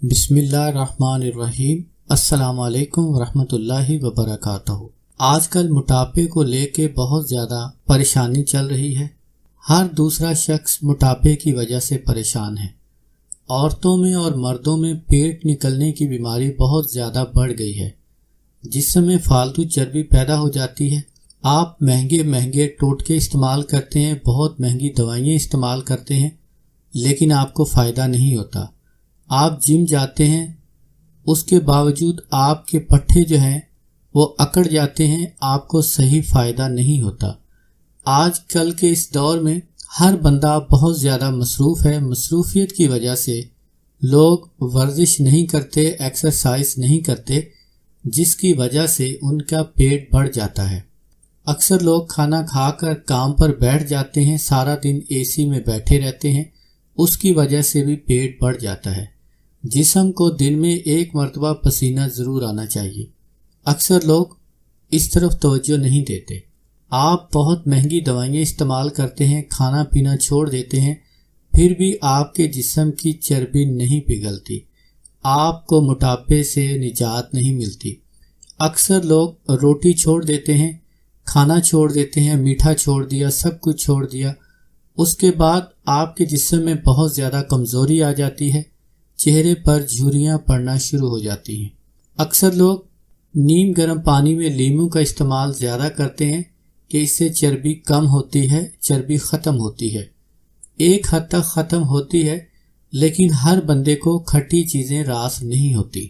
بسم اللہ الرحمن الرحیم۔ السلام علیکم ورحمۃ اللہ وبرکاتہ۔ آج کل موٹاپے کو لے کے بہت زیادہ پریشانی چل رہی ہے۔ ہر دوسرا شخص موٹاپے کی وجہ سے پریشان ہے۔ عورتوں میں اور مردوں میں پیٹ نکلنے کی بیماری بہت زیادہ بڑھ گئی ہے، جسم میں فالتو چربی پیدا ہو جاتی ہے۔ آپ مہنگے ٹوٹکے استعمال کرتے ہیں، بہت مہنگی دوائیں استعمال کرتے ہیں، لیکن آپ کو فائدہ نہیں ہوتا۔ آپ جم جاتے ہیں، اس کے باوجود آپ کے پٹھے جو ہیں وہ اکڑ جاتے ہیں، آپ کو صحیح فائدہ نہیں ہوتا۔ آج کل کے اس دور میں ہر بندہ بہت زیادہ مصروف ہے۔ مصروفیت کی وجہ سے لوگ ورزش نہیں کرتے، ایکسرسائز نہیں کرتے، جس کی وجہ سے ان کا پیٹ بڑھ جاتا ہے۔ اکثر لوگ کھانا کھا کر کام پر بیٹھ جاتے ہیں، سارا دن اے سی میں بیٹھے رہتے ہیں، اس کی وجہ سے بھی پیٹ بڑھ جاتا ہے۔ جسم کو دن میں ایک مرتبہ پسینہ ضرور آنا چاہیے۔ اکثر لوگ اس طرف توجہ نہیں دیتے۔ آپ بہت مہنگی دوائیں استعمال کرتے ہیں، کھانا پینا چھوڑ دیتے ہیں، پھر بھی آپ کے جسم کی چربی نہیں پگھلتی، آپ کو موٹاپے سے نجات نہیں ملتی۔ اکثر لوگ روٹی چھوڑ دیتے ہیں، کھانا چھوڑ دیتے ہیں، میٹھا چھوڑ دیا، سب کچھ چھوڑ دیا، اس کے بعد آپ کے جسم میں بہت زیادہ کمزوری آ جاتی ہے، چہرے پر جھریاں پڑنا شروع ہو جاتی ہیں۔ اکثر لوگ نیم گرم پانی میں لیموں کا استعمال زیادہ کرتے ہیں کہ اس سے چربی کم ہوتی ہے، چربی ختم ہوتی ہے۔ ایک حد تک ختم ہوتی ہے، لیکن ہر بندے کو کھٹی چیزیں راس نہیں ہوتی۔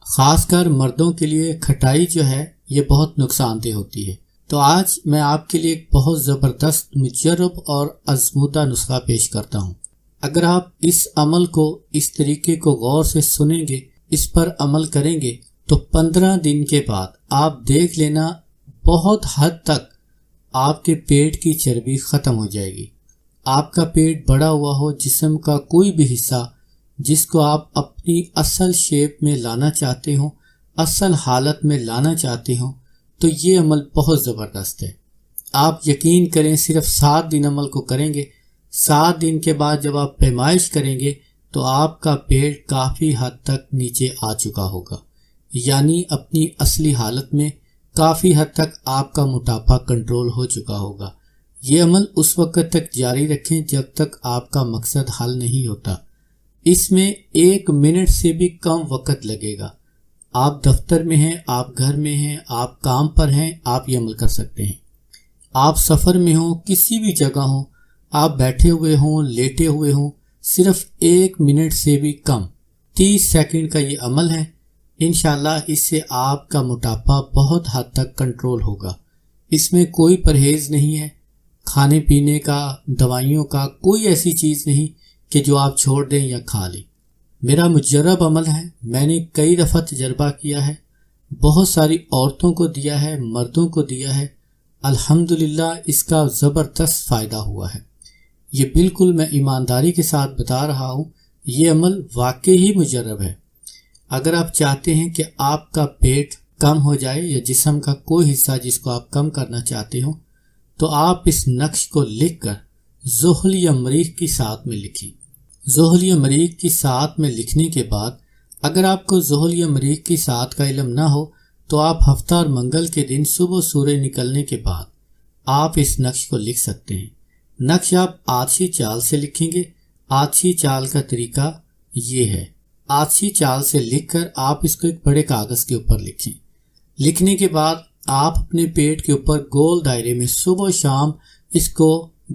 خاص کر مردوں کے لیے کھٹائی جو ہے یہ بہت نقصان دہ ہوتی ہے۔ تو آج میں آپ کے لیے ایک بہت زبردست مجرب اور آزمودہ نسخہ پیش کرتا ہوں۔ اگر آپ اس عمل کو، اس طریقے کو غور سے سنیں گے، اس پر عمل کریں گے، تو 15 دن کے بعد آپ دیکھ لینا بہت حد تک آپ کے پیٹ کی چربی ختم ہو جائے گی۔ آپ کا پیٹ بڑا ہوا ہو، جسم کا کوئی بھی حصہ جس کو آپ اپنی اصل شیپ میں لانا چاہتے ہوں، اصل حالت میں لانا چاہتے ہوں، تو یہ عمل بہت زبردست ہے۔ آپ یقین کریں، صرف 7 دن عمل کو کریں گے، 7 دن کے بعد جب آپ پیمائش کریں گے تو آپ کا پیٹ کافی حد تک نیچے آ چکا ہوگا، یعنی اپنی اصلی حالت میں کافی حد تک آپ کا موٹاپا کنٹرول ہو چکا ہوگا۔ یہ عمل اس وقت تک جاری رکھیں جب تک آپ کا مقصد حل نہیں ہوتا۔ اس میں 1 منٹ سے بھی کم وقت لگے گا۔ آپ دفتر میں ہیں، آپ گھر میں ہیں، آپ کام پر ہیں، آپ یہ عمل کر سکتے ہیں۔ آپ سفر میں ہوں، کسی بھی جگہ ہوں، آپ بیٹھے ہوئے ہوں، لیٹے ہوئے ہوں، صرف 1 منٹ سے بھی کم، 30 سیکنڈ کا یہ عمل ہے۔ انشاءاللہ اس سے آپ کا موٹاپا بہت حد تک کنٹرول ہوگا۔ اس میں کوئی پرہیز نہیں ہے، کھانے پینے کا، دوائیوں کا، کوئی ایسی چیز نہیں کہ جو آپ چھوڑ دیں یا کھا لیں۔ میرا مجرب عمل ہے، میں نے کئی دفعہ تجربہ کیا ہے، بہت ساری عورتوں کو دیا ہے، مردوں کو دیا ہے، الحمدللہ اس کا زبردست فائدہ ہوا ہے۔ یہ بالکل میں ایمانداری کے ساتھ بتا رہا ہوں، یہ عمل واقعی ہی مجرب ہے۔ اگر آپ چاہتے ہیں کہ آپ کا پیٹ کم ہو جائے یا جسم کا کوئی حصہ جس کو آپ کم کرنا چاہتے ہو، تو آپ اس نقش کو لکھ کر زحل یا مریخ کی ساتھ میں لکھیں۔ زحل یا مریخ کی ساتھ میں لکھنے کے بعد اگر آپ کو زحل یا مریخ کی ساتھ کا علم نہ ہو تو آپ ہفتہ اور منگل کے دن صبح سورج نکلنے کے بعد آپ اس نقش کو لکھ سکتے ہیں۔ نقش آپ آتشی چال سے لکھیں گے۔ آتشی چال کا طریقہ یہ ہے، آتشی چال سے لکھ کر آپ اس کو ایک بڑے کاغذ کے اوپر لکھیں۔ لکھنے کے بعد آپ اپنے پیٹ کے اوپر گول دائرے میں صبح و شام اس کو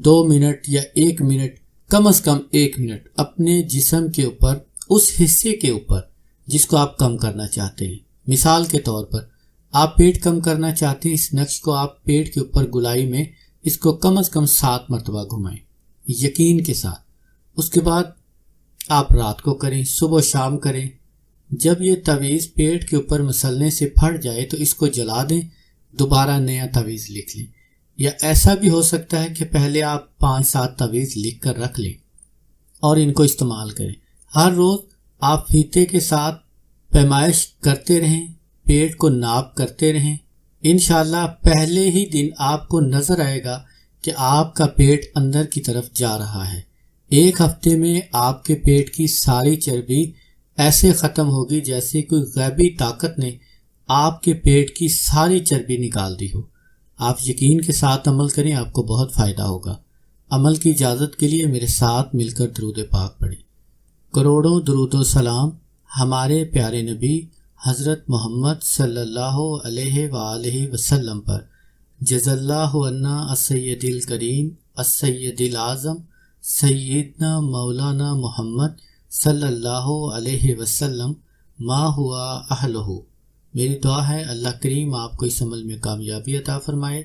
2 منٹ یا 1 منٹ، کم از کم 1 منٹ اپنے جسم کے اوپر، اس حصے کے اوپر جس کو آپ کم کرنا چاہتے ہیں۔ مثال کے طور پر آپ پیٹ کم کرنا چاہتے ہیں، اس نقش کو آپ پیٹ کے اوپر گلائی میں اس کو کم از کم 7 مرتبہ گھمائیں یقین کے ساتھ۔ اس کے بعد آپ رات کو کریں، صبح و شام کریں۔ جب یہ تعویذ پیٹ کے اوپر مسلنے سے پھٹ جائے تو اس کو جلا دیں، دوبارہ نیا تعویذ لکھ لیں۔ یا ایسا بھی ہو سکتا ہے کہ پہلے آپ 5-7 تعویذ لکھ کر رکھ لیں اور ان کو استعمال کریں۔ ہر روز آپ فیتے کے ساتھ پیمائش کرتے رہیں، پیٹ کو ناپ کرتے رہیں۔ انشاءاللہ پہلے ہی دن آپ کو نظر آئے گا کہ آپ کا پیٹ اندر کی طرف جا رہا ہے۔ 1 ہفتے میں آپ کے پیٹ کی ساری چربی ایسے ختم ہوگی جیسے کوئی غیبی طاقت نے آپ کے پیٹ کی ساری چربی نکال دی ہو۔ آپ یقین کے ساتھ عمل کریں، آپ کو بہت فائدہ ہوگا۔ عمل کی اجازت کے لیے میرے ساتھ مل کر درود پاک پڑھیں۔ کروڑوں درود و سلام ہمارے پیارے نبی حضرت محمد صلی اللہ علیہ وآلہ وسلم پر، جزا اللہ عنا السید الکریم السید الاعظم سیدنا مولانا محمد صلی اللہ علیہ وسلم ما ہوا اہلہ۔ میری دعا ہے اللہ کریم آپ کو اس عمل میں کامیابی عطا فرمائے۔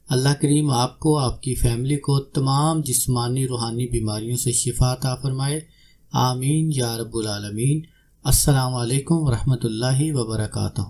اللہ کریم آپ کو، آپ کی فیملی کو تمام جسمانی روحانی بیماریوں سے شفا عطا فرمائے۔ آمین یا رب العالمین۔ السلام علیکم ورحمۃ اللہ وبرکاتہ۔